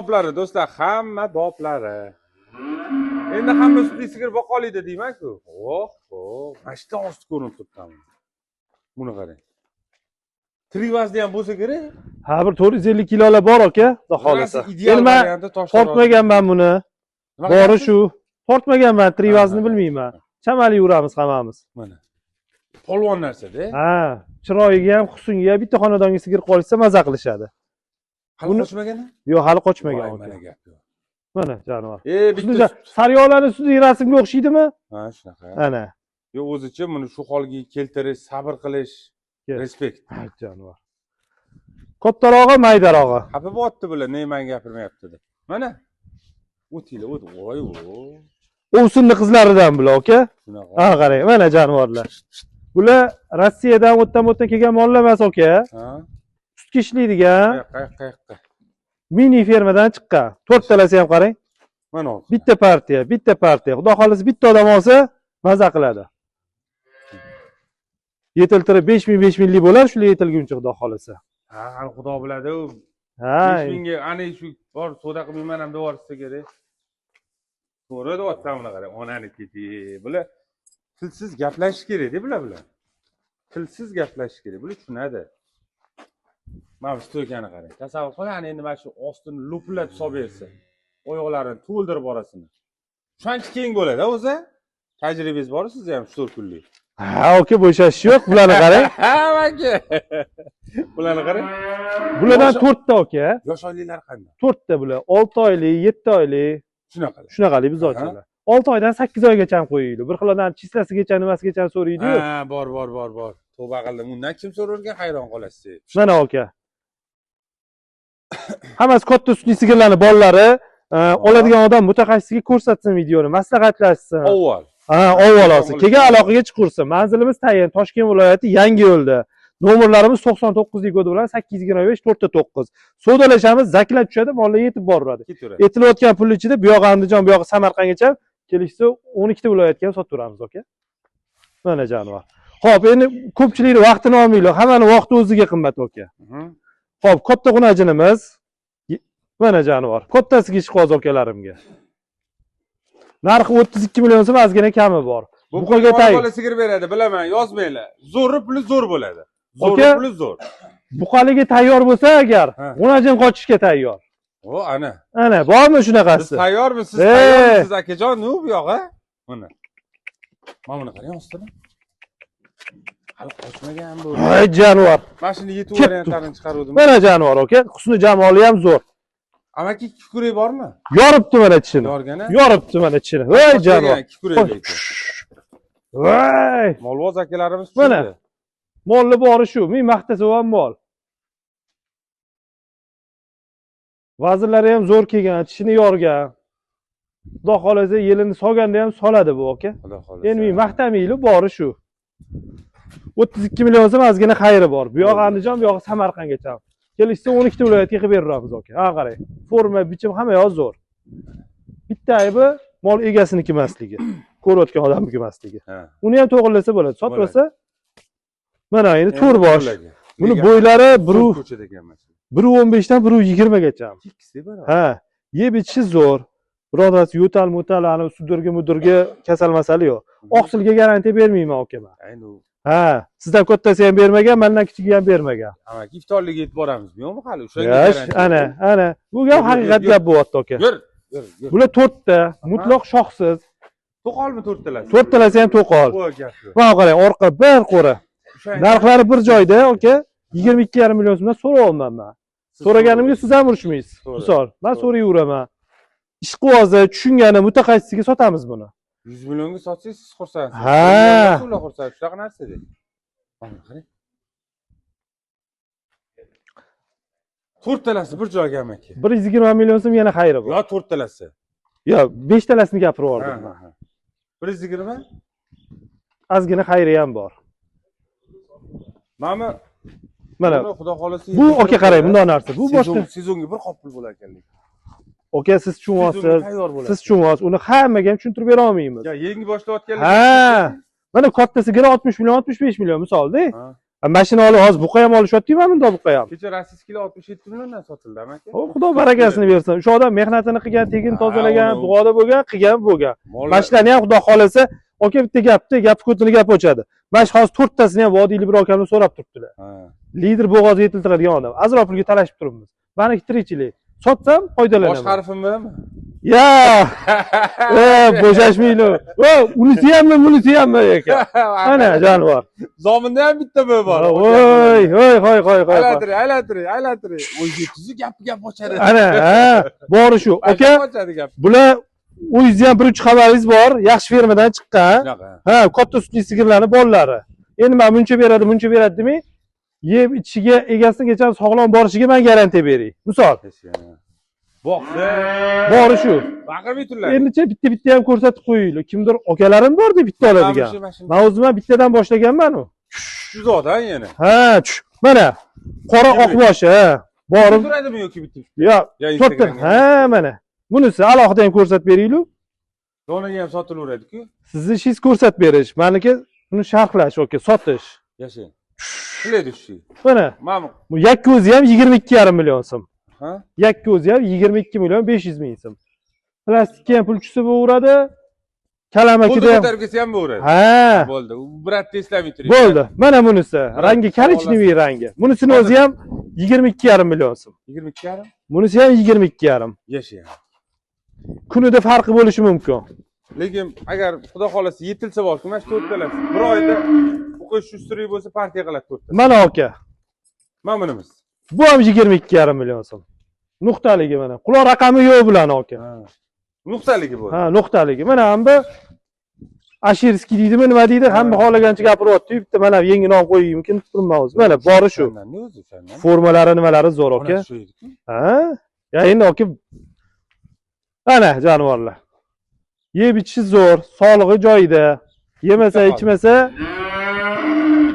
Boplari do'stlar, hamma boplari. Endi hamma sutli sigir boqoliydi deyman-ku. Oh, mashta osti ko'rinib turibdi. Buni qarang. Trivazda ham bo'lsa kerak. Ha, bir 450 kilolar bor aka, xudo xolasa. Ideal varianti toshlar. Tortmaganman buni. Bori shu. Tortmaganman, Trivazni bilmayman. Chamali yuramiz hammamiz. Mana. Polvon narsa-da. Ha, chiroyiga ham, husniga bitta xonadonga sigir qolsa maza qilishadi. Hali qochmagan? Yo'q, hali qochmagan aka. Mana jonivor. Bitta sariyolani sudi rasmga o'xshaydimi? Ha, shunaqa. Ana. Yo, o'zicha buni shu holga keltirish, sabr qilish, respekt. Ha, jonivor. Kattarog'i, maydarog'i. Xafa bo'pti bular, neman gapirmayapti deb. Mana. O'tinglar, o't. Voy. O'sunni qizlaridan bular aka. Shunaqa. Ha, qarang, mana jonivorlar. Bular Rossiyadan o'tdan kelgan mollar emas aka. Ha. Sutga ishlaydigan. Qayoqqa? Mini fermadan chiqqan. 4 talasi ham qarang. Mana. Bitta partiya. Xudo xolasa bitta odam olsa, maza qiladi. Yetiltirib 5000 lik bo'lar, shular yetilguncha xudo xolasa. Ha, hali xudo biladi u. Ha. 5000 ga ana shu bor savdo qilmayman ham deb yuborsa kerak. To'g'ri deyapsan buni qarang, onaniki. Bular tilsiz gaplashish kerak-da bular. Tilsiz gaplashish kerak. Bular tushunadi. Mana bu stoykani qarang. Tasavvur qiling, endi mana shu ostini lupillab solib bersa, oyoqlarini to'ldirib borasini. Shuncha keng bo'ladi o'zi. Tajribangiz bor sizda ham 4 kunlik. Ha, aka, bo'shash yo'q. Bularni qarang. Ha, aka. Bularni qarang. Bulardan 4 ta aka. Yosh oyliklar qanday? 4 ta bular. 6 oylik, 7 oylik. Shunaqalik bizotchilar. 6 oydan 8 oygacha ham qo'yinglar. Bir xil odam chislasigacha, nimasigacha so'raydi-yu. Ha, bor. Tavba qildim. Undan kim so'rarkan, hayron qolasiz. Mana aka. Hammasi katta sutli sigirlarni bolalari, oladigan odam mutaxassisga ko'rsatsin videoni, maslahatlashsin. Avval. Ha, avval olsin. Keyin aloqaga chiqursin. Manzilimiz tayin, Toshkent viloyati Yangiyo'lda. Nomerlarimiz 99 kodi bilan 825 409. Savdolashamiz, zaklab tushadi, mollar yetib boradi. Aytilayotgan pul ichida bu yoq Andijon, bu yoq Samarqandgacha kelishsa 12 ta viloyatga ham sotib turamiz, aka. Mana jonivor. Xo'p, endi ko'pchilikning vaqtini olmaylik. Hammani vaqti o'ziga qimmat, aka. Xo'p, katta xunajinimiz. Mana jonivor. Kattasiga ishqoz akalarimga. Narxi 32 million so'm, ozgina kami bor. Buqaga bola sigir beradi, bilaman, yozmanglar. Zo'ri puli zo'r bo'ladi. Zo'ri puli zo'r. Buqaliga tayyor bo'lsa agar, xunajin qochishga tayyor. O, ana. Ana, bormi shunaqasi? Siz tayyormisiz? Siz tayyormisiz, akajon? Nu bu yo'q, ha? Mana. Mana buni qarang, ostini. Hali qochmagan bu. Voy jonivor. Mashina yetib variantlarini chiqaruvdim. Mana jonivor, aka. Husni jamoli ham zo'r. Amaki kikurik bormi? Yoribdi mana tishini. Yorgani? Yoribdi mana tishini. Voy jonivor. Kikurik. Voy! Molvoz akalarimiz mana. Molli bori shu. Men maqtasa ham mol. Vazirlari ham zo'r kelgan, tishini yorgan. Xudo xolasa yelini solganda ham soladi bu aka. Xudo xolasa. Endi men maqtamaylik, bori shu. 32 million so'm ozgina xayri bor. Bu yoq Andijon, bu yoq Samarqandgacha. Kelishsa 12 ta viloyatga qilib beramiz aka. Ha, qarang. Forma, bichim hamma yoq zo'r. Bitta aybi mol egasiniki emasligi. Ko'rayotgan odamniki emasligi. Uni ham to'g'rilasa bo'ladi. Sotmasa mana endi to'r bosh. Buni bo'ylari 1.15 dan 1.20 gacha. Ha, yeb ichishi zo'r. Birodasi yo'tal, ana sudirga kasal masala yo'q. Oqsilga garantiya bermayman aka men. Ha, sizdan kattasi ham bermagan, mendan kichigi ham bermagan. Amaki iftorliga yetib boramiz, yo'qmi hali? O'shanga ana. Bu gap haqiqat gap bo'lyapti aka. Yur. Bular 4 ta, mutlaq shoxsiz. To'qolmi 4 talasi? 4 talasi ham to'qol. Mana qarang, orqa bir qo'ra. Narxlari bir joyda aka, 22,5 million so'mdan so'rayapman men. So'raganimga siz ham urishmaysiz. Misol, men so'rayveraman. Ishqivozi tushungani mutaxassisga sotamiz buni. 100 millionga sotsangiz siz xursandsiz. Ha. Ular xursand, shunaqa narsa-da. Mana qarang. 4 talasi bir joyga amaki. 120 million so'm yana xayri bor. Yo, 4 talasi. Yo, 5 talasini gapirib yubordim. 120? Ozgina xayri ham bor. Mana Xudo xolasa. Bu aka qarang, bunday narsa. Bu boshqa sezonga bir qop pul bo'lar ekanlik. Aka, siz tushunyapsiz. Siz tushunyapsiz. Uni hammaga ham tushuntirib bera olmaymiz. Ya, yangi boshlayotganlar. Ha. Mana katta sigir 60 million, 65 million misolda. Mashina olib hozir buqa ham olishyapti-ku, mana bunday buqa ham. Kecha rossiyskilar 67 milliondan sotildi amaki. O, Xudo barakasini bersin. O'sha odam mehnatini qilgan, tegin tozalagan, uni- duoda bo'lgan, qilgan bo'lgan. Mollar- Mashinani ham Xudo xolasa, aka bitta gap ko'tini gap ochadi. Mana shu hozir 4 tasini ham vodiyli bir akamni so'rab turibdilar. Ha. Lider bo'g'ozga yetiltiradigan odam. Azropilga talashib turibmiz. Maniki tirikchilik. Sotsam foydalanaman. Bosh harfimmi? Ya, bo'shashmaydi. Unisi hammi, bunisi hammi aka. Ana jonivor. Zominda ham bitta bo'y bor. Voy, qo'y. Aylantiring. O'zi tuzi gap ochadi. Ana, ha, bori shu. Aka, ochadi gap. bular o'zingizni ham bir uch xabaringiz bor. Yaxshi fermadan chiqqan. Shunaqa. Ha, katta sutli sigirlarni bolalari. Endi men muncha beradi demay, yeb ichishiga, egasigacha sog'lom borishiga men garantiya beray. Misol, Boqdi. bori shu. Baqirmaydilar. Endicha bitta ham ko'rsatib qo'yinglar. Kimdir akalarim bordi bitta oladigan. Men o'zim ham bittadan boshlaganman u. Juzodan yana. Ha, mana qora oqboshi, ha. Borib, Turadimi yoki bitta? yo, Ya, to'rtta. Instagramga. Ha, mana. Bunisi alohida ham ko'rsatib beringlar. Donaga ham sotilaveradi-ku. Sizni ishingiz ko'rsatib berish, meniki uni sharhlash yoki sotish. Yasha. Qilaydi shu. Mana Mana. bu yakka o'zi ham 22,5 million so'm. Ha? Yakka o'zi ham 22 million 500 ming so'm. Plastikka ham pulchisi bo'laveradi. Kalamakida ham. Ko'tarib kelsa ham bo'laveradi. Ha, Bo'ldi. U biratda eslamay turing. bo'ldi. Mana bunisi. Rangi korичневый rangi. Bunisini o'zi ham 22,5 million so'm. 22,5. Bunisi ham 22,5. Yasha. Kunida farqi bo'lishi mumkin. Lekin agar xudo xolasa yetilsa borku, mana shu to'rttalasi. Bir oyda o'qish usturi bo'lsa partiya qiladi to'rtta. Mana aka. Mana bunimiz. Bu ham 22,5 million so'm. Nuqtaligi mana. Quloq raqami yo'q bilan aka. Ha. Nuqtaligi bu. Ha, nuqtaligi. Mana hamma Ashirskiy deydimi, nima deydi? Hamma xohlagancha gapiryapti. Bitta mana yangi nom qo'yishimkin turibman o'zi. Mana bori shu. Ne o'zi sendan? Formalari nimalari zo'r aka. Shu edi-ku. Ha? Ya endi aka. Ana jonivorlar. Yeb ichishi zo'r, sog'lig'i joyida. Yemasa, ichmasa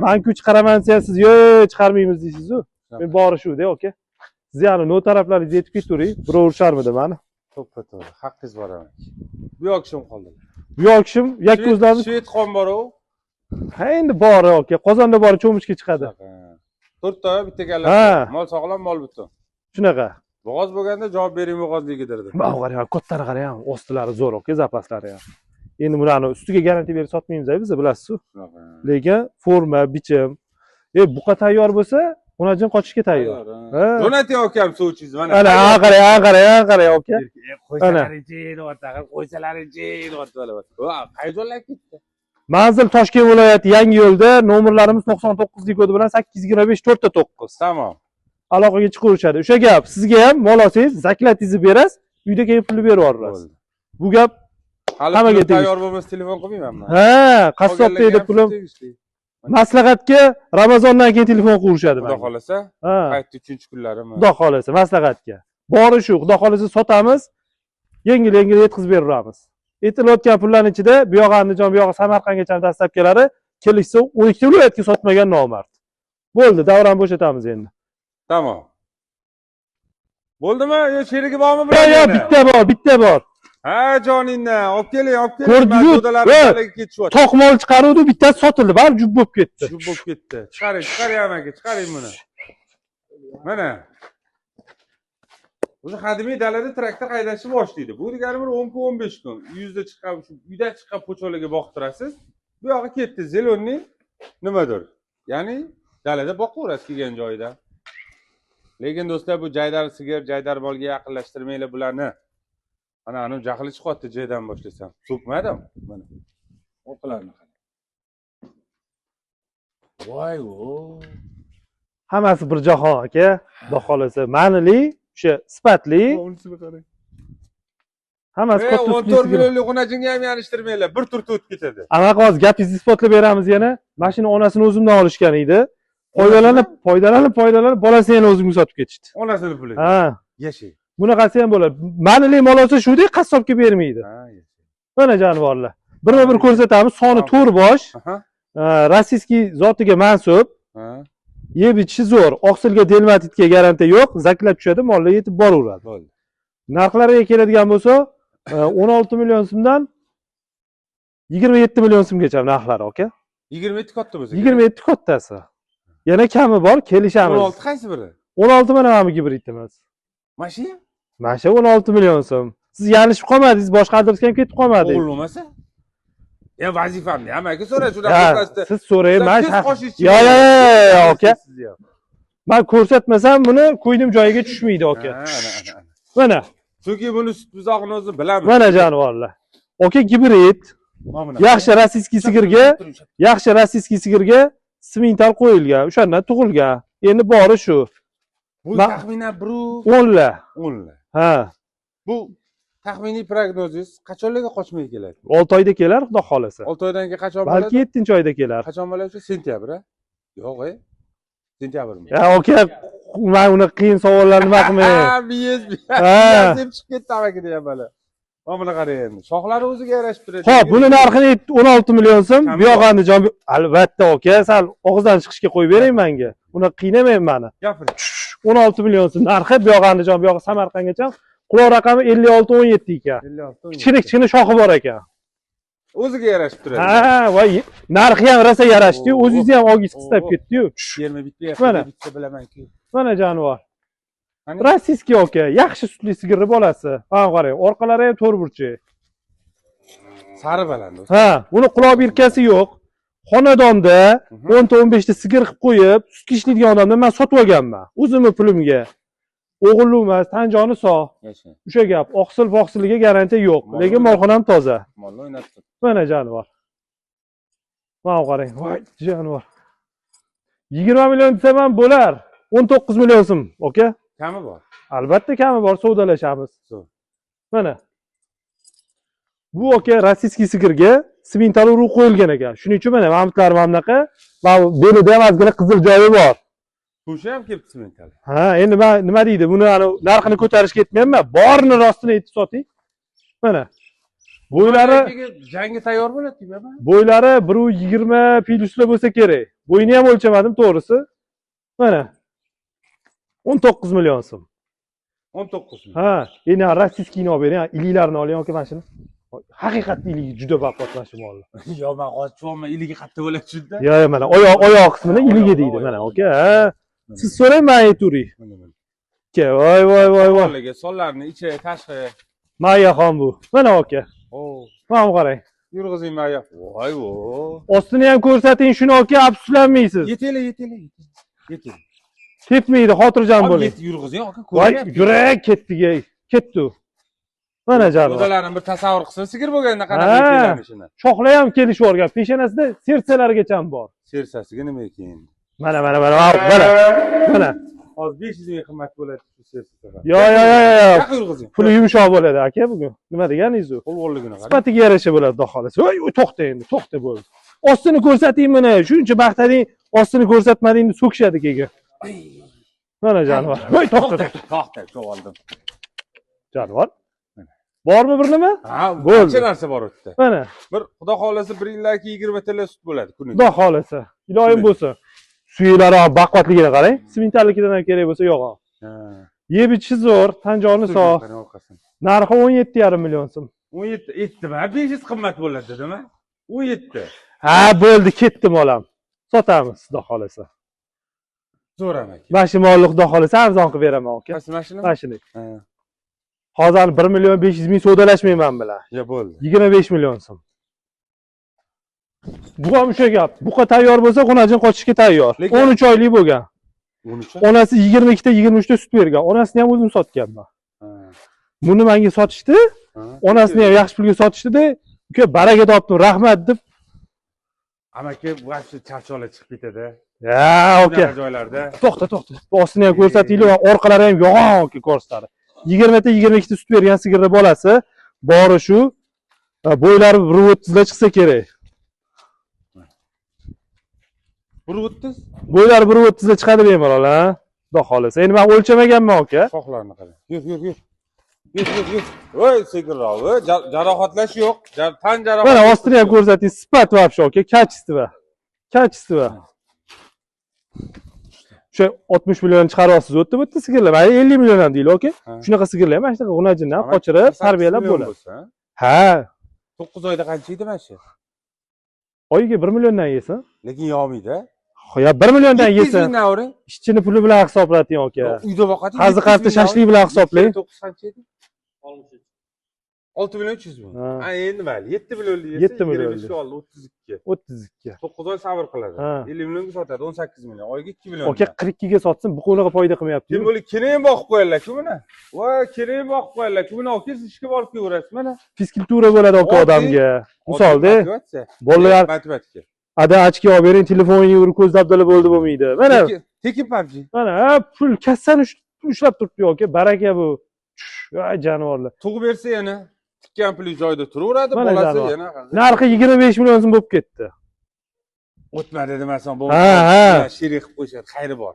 men kuch qaraman desa siz yo'q chiqarmaymiz deysiz-ku. Men bori shu-da aka. Siz yana no taraflaringizni yetib ketavering. Birov urisharmidi mani? To'ppa-to'g'ri. Haqqingiz bor emas. Bu yoq kishim qoldi. Bu yoq kishim yakka o'zlarimiz. Shved xon bor-ku. Ha endi bori aka. Qozonda bori cho'mishga chiqadi. To'rtta bitta kalla. Ha. Mol sog'lom, mol butun. Shunaqa. Bo'g'oz bo'lganda javob bering bo'g'ozligidir deb. Mana qarang, kattalari qarang, ostilari zo'r aka, zapaslari ham. Endi bularni ustiga garantiya berib sotmaymiz biz, bilasiz-ku. Lekin forma, bichim, buqa tayyor bo'lsa, unajin qochishga tayyor. Ha. Jo'nating akam suvchingiz mana. Ana, qarang aka. Qo'ysalaring-chi, Va, qayerlarga ketdi? Manzil Toshkent viloyati Yangiyo'lda, nomerlarimiz 99 kodi bilan 825 4 Tamom. aloqaga chiqaverishadi. O'sha gap, sizga ham mol olsangiz, zaklatingizni berasiz, uyda kelib pulni berib yuborasiz. Bu gap Hali hammaga tayyor bo'lmasa telefon qilmayman. ha, qassob deydi pulim. Maslahatga Ramazondan keyin telefon qilishadi Xudo menga. xolasa, Ha, qaytdi 3-kunlarimi? Xudo xolasa maslahatga. Bori shu, Xudo xolasa sotamiz, yengil yetkazib beramiz. Aytilayotgan pullarning ichida bu yoq Andijon, bu yoq Samarqandgacha dastlabkilari kelishsa 12 viloyatga sotmagan nomard. Bo'ldi, davrani bo'shatamiz endi. Tamom. Bo'ldimi? Yo sherigi bormi Yo, bilan? bitta bor. Ha, joningdan, olib keling. Ko'rdingiz? To'dalarga ketishyapti. Toq mol chiqaruvdi, bittasi sotildi, bari jub bo'lib ketdi. Shu bo'lib ketdi. Chiqaring aka, chiqaring buni. Mana. O'zi xadimiy dalada traktor haydashni boshlaydi. Bu degani bir 10 kun, 15 kun. Uyingizda chiqqan, shu uydan chiqqan po'cholarga boqtirasiz. Bu yoqqa ketdi, zelonni nimadir. Ya'ni dalada boqaverasiz kelgan joyida. Lekin do'stlar, bu jaydar sigir, jaydar molga yaqinlashtirmanglar bularni. Mana uni jahli chiqyapti joydan boshlasam. So'kmadim. Mana. O'qlarni qarang. Voy o. Hammasi bir jahon aka. Xudo xolasa, ma'nili, o'sha sifatli. Unisini qarang. Hammasi katta 14 millionlik xonajinga ham yanishtirmanglar. Bir turda o'tib ketadi. Anaqa hozir gapingizni isbotlab beramiz yana. Mashina onasini o'zimdan olishgan edi. Foydalanib, bolasini yana o'zimga sotib ketishdi. Onasini puli. Ha. Yashay. Bunaqasi ham bo'ladi. Ma'nili mol olsa shudek qassobga bermaydi. Ha, yashay. Mana jonivorlar. Birma-bir ko'rsatamiz. Soni 4 bosh. Aha. Rossiyskiy zotiga mansub. Ha. Yeb ichishi zo'r. Oqsilga delmatitga garantiya yo'q. Zaklab tushadi, mollar yetib boraveradi. Bo'ldi. Narxlariga keladigan bo'lsa, 16 million so'mdan 27 million so'mgacha narxlari aka. 27 katta bo'lsa. 27 kattasi. Yana kami bor, kelishamiz. 16 qaysi biri? 16 mana bu gibridimiz. Mana shu? Mana shu 16 million so'm. Siz yanglishib qolmadingiz, boshqa adresga ham ketib qolmadingiz. O'g'il bo'lmasa? Ya vazifamni hammaga so'ra shuna Ya, qo'rqasda. siz so'rang, men Yo, aka. Men ko'rsatmasam buni qo'ydim joyiga tushmaydi, aka. Mana. Chunki buni sut buzog'ini o'zi bilamiz. Mana jonivorlar. Aka gibrid. Yaxshi rossiyskiy sigirga smintal qo'yilgan, o'shandan tug'ilgan. Endi bori shu. Bu taxminan 10 la. 10 la. Ha. Bu taxminiy prognozis qachonlarga qochmay keladi? 6 oyda kelar, xudo xolasa. 6 oydan keyin qachon bo'ladi? Balki 7-oyda kelar. Qachon bo'ladi? Sentyabr, a? Yo'q, sentyabrmi? Ya, aka, men uni qiyin savollarni nima qilmay. Biyiz deb chiqib ketdi amaki degan bala. Mana buni qarang endi. Shoxlari o'ziga yarashib turadi. Xo'p, buni narxini 16 million so'm. Bu yoq Andijon, albatta aka, sal og'izdan chiqishga qo'yib bering menga. Uni qiynamayman meni. Gapiring. 16 million so'm narxi, bu yoq Andijon, bu yoq Samarqandgacha. Quloq raqami 56-17 ekan. 56. Kichik shoxi bor ekan. O'ziga yarashib turadi. Ha, voy, narxi ham rosa yarashdi, o'zingizni ham ogiz qistab ketdi-yu. 21 Mana. bitta bilaman-ku. Mana jonivor. Rossiyskiy aka, yaxshi sutli sigirni bolasi. Mana qarang, orqalari ham to'rtburchak. Sari baland. Ha, buni quloq birkasi yo'q. Xonadonda 10 ta 15 ta sigir qilib qo'yib, sutga ishlaydigan odamdan men sotib olganman. O'zimni pulimga. O'g'illi emas, tan joni sog'. O'sha gap, oqsil-voqsiliga garantiya yo'q, lekin molxonam toza. Molni o'ynatib. Mana jonivor. Mana qarang, voy jonivor. 20 million desam ham bo'lar. 19 million so'm, aka. Kami bor. Albatta kami bor, savdolashamiz. Mana. Bu aka rossiyskiy sigirga smintal urug' qo'yilgan ekan. Shuning uchun mana mamutlar mana bunaqa, mana belida ham ozgina qizil joyi bor. Tushi ham kelibdi smental. Ha, endi men nima deydi, buni narxini ko'tarishga ketmayapman. Borini rostini aytib soting. Mana. Bo'ylari jangga tayyor bo'ladi deyman. Bo'ylari 1.20 plyuslar bo'lsa kerak. Bo'yini ham o'lchamadim, to'g'risi. Mana. 19 million so'm. 19 million. Ha, endi rossiyskiyni olib bering, iliklarini oling aka mana shuni. Haqiqatda iligi juda baquvvat mana shu mollar. Yo, men qochibman, iligi qattiq bo'ladi shunda. Yo, mana oyoq qismini iligi deydi mana, aka. Siz so'rang, men aytavering. Aka, voy. Mollarga sonlarni ichi, tashqi. Mayaxon bu. Mana aka. Mana qarang. Yurg'izing Maya. Voy. Ostini ham ko'rsating shuni aka, afsuslanmaysiz. Yeting. Ketmaydi, xotirjam bo'ling. Yurg'izing aka, Voy, yurak ketdi. Ketdi. Mana jonivor. Xudolarning bir tasavvur qilsin, sigir bo'lganda qanaqa kelishini. Shoxlar ham kelishib o'rgan. Peshanasida sersalargacha ham bor. Sersasiga nima ekan? Mana. Hozir 500 ming qimmat bo'ladi shu sersasi. Yo. Yo'q, yurg'izing. Puli yumshoq bo'ladi aka bugun. Nima deganingiz u? Qo'lg'onligini qarang. Sifatiga yarasha bo'ladi, xudo xolasa. Voy, to'xta endi, to'xta bo'ldi. Ostini ko'rsating mana. Shuncha maqtading, ostini ko'rsatmading deb so'kishadi keyin. Mana jonivor. Voy, to'xta, cho'g'aldim. Jonivor. Bormi bir nima? Ha, bo'ldi. Qancha narsa bor u yerda? Mana. Bir xudo xolasa 1 yillaki 20 tilla sut bo'ladi kuniga. Xudo xolasa. Iloyim bo'lsin. Suylari ham baquvvatligini qarang. Smintalligidan ham kerak bo'lsa yo'q. Ha. Yeb ichishi zo'r, tan joni sog'. Narxi 17,5 million so'm. 17 etdimi? 500 qimmat bo'ladi dedimi? 17. Ha, bo'ldi, ketdi molam. Sotamiz, xudo xolasa. Zo'ramak. Mana shu molni xudo xolasa arzon qilib beraman aka. Mana shuni. Ha. Hozir 1 million 500 ming savdolashmayman bilan. Ya bo'ldi. 25 million so'm. Bu ham o'sha gap. Buqa tayyor bo'lsa, xonajin qochishga tayyor. 13 oylik bo'lgan. 13. Onasi 22 ta, 23 ta sut bergan. Onasini ham o'zim sotganman. Buni menga sotishdi. Onasini ham yaxshi pulga sotishdi-da, uka baraka topdim, rahmat deb. Amaki, vaqti charchoqlar chiqib ketadi. Ya, aka. Joylarda. To'xta. Ostini ham ko'rsatinglar, orqalari ham yo'g'on aka ko'rsatar. 20 ta, 22 ta sut bergan sigirni bolasi. Bori shu. Bo'ylari 1.30 da chiqsa kerak. 1.30? Bo'ylari 1.30 da chiqadi bemalol, ha? Xudo xolasa. Endi men o'lchamaganman aka. Shoxlarni qarang. Yur. Voy, sigirroq, jarohatlash yo'q. Tan jarohati. Mana ostini ham ko'rsating, sifat вообще aka, качество. O'sha 60 million chiqaryapsiz o'tdi bu yerda sigirlar. Mana 50 million ham deylik, aka. Shunaqa sigirlar mana shunaqa g'unajindan qochirib, tarbiyalab bo'ladi. Ha. 9 oyda qancha edi mana shu? Oyiga 1 milliondan yesin. Lekin yog'maydi. Ya 1 milliondan 700 yesa, mingdan uri. ishchini puli bilan hisoblating aka. Uyda boqadi. Qazi-qasti shashlik bilan hisoblang. 9 qancha edi? 6 million 300 ming. Ha. Ha, endi mayli. 7 million desa, 7 million 25 oldi 32. 32. 9 oy sabr qiladi. Ha. 50 millionga sotadi, 18 million. Oyiga 2 million. Aka 42 ga sotsin, bu qo'liga foyda qilmayapti. Kim bo'li keyin boqib qo'yarlar-ku buni. Voy, keyin boqib qo'yarlar-ku. Buni olib kelsiz ishga borib kelaverasiz mana. Fiskultura bo'ladi aka Oddiy- odamga. Misolda Motivatsiya. bolalar matematika. ada ochki olib bering, telefoningni urib ko'z dabdala bo'ldi bo'lmaydi. Mana Tekin PUBG. mana pul kassani ushlab turibdi aka. Baraka bu. Voy jonivorlar. Tug'ib bersa yana tikkan puli joyida turaveradi, Mana bolasi janob. yana. Narxi 25 million so'm bo'lib ketdi. O'tmadi demasan, bu Ha, ha. sherik qilib qo'yishadi, xayri bor.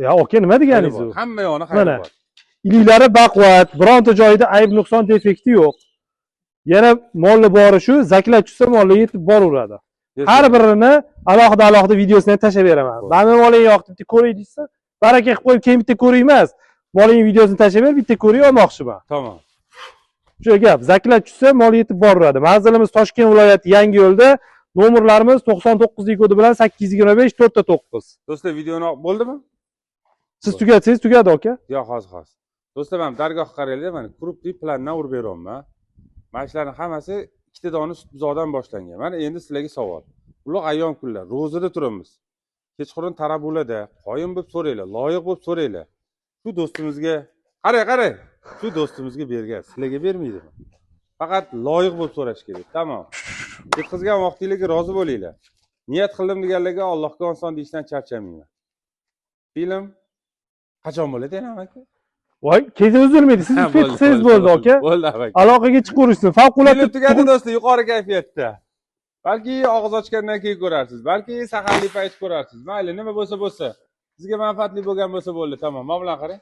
Ya aka nima deganingiz u? Hamma yoni xayri Mana. bor. Iliklari baquvvat, bironta joyida ayb nuqson defekti yo'q. Yana molli bori shu, zaklab tushsa molli yetib boraveradi. Har birini alohida videosini ham tashlab beraman. Mana moling yoqdi, bitta ko'ray deysa, baraka qilib qo'yib, keyin bitta ko'ray emas. Moling videosini tashlab ber, bitta ko'ray olmoqchiman. Tamam. Shu gap, zaklab tushsa mol yetib boraveradi. Manzilimiz Toshkent viloyati Yangiyo'lda, nomerlarimiz 99 kodi bilan 825 4-9. Do'stlar, videoni bo'ldimi? Siz tugatsangiz tugadi aka. Yo'q, hozir. Do'stlar, men dargohga qaranglar, mana krupli plandan urib beryapman. Mana shularning hammasi ikkita dona sut buzoqdan boshlangan. Mana endi sizlarga savol. Ulug' ayyom kunlar, ro'zada turamiz. Kechqurun tarabulada, qoyim bo'lib so'raylar, loyiq bo'lib so'raylar. Shu do'stimizga, qarang. Shu do'stimizga bergan, sizlarga bermaydi. Faqat loyiq bo'lib so'rash kerak. Tamom. Yetkazgan vaqtingizga rozi bo'linglar. Niyat qildim deganlarga Allohga oson deyishdan charchamayman. Film qachon bo'ladi yana aka? Voy, kezi uzilmaydi. Siz Ha, ketsangiz bo'ldi aka. Bo'ldi aka. Aloqaga chiqaverishsin. Favqulodda Film tugadi do'stlar, yuqori kayfiyatda. Balki og'iz ochgandan keyin ko'rarsiz, balki saharlik payt ko'rarsiz. Mayli, nima bo'lsa bo'lsa. Sizga manfaatli bo'lgan bo'lsa bo'ldi, tamom. Mana bilan qarang.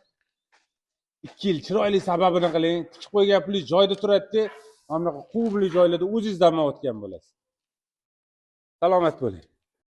2 yil chiroyli sababini qiling. Tikib qo'ygan pulingiz joyida turadi. Mana bunaqa quvli joylarda o'zingizdan o'tgan bo'lasiz. Salomat bo'ling.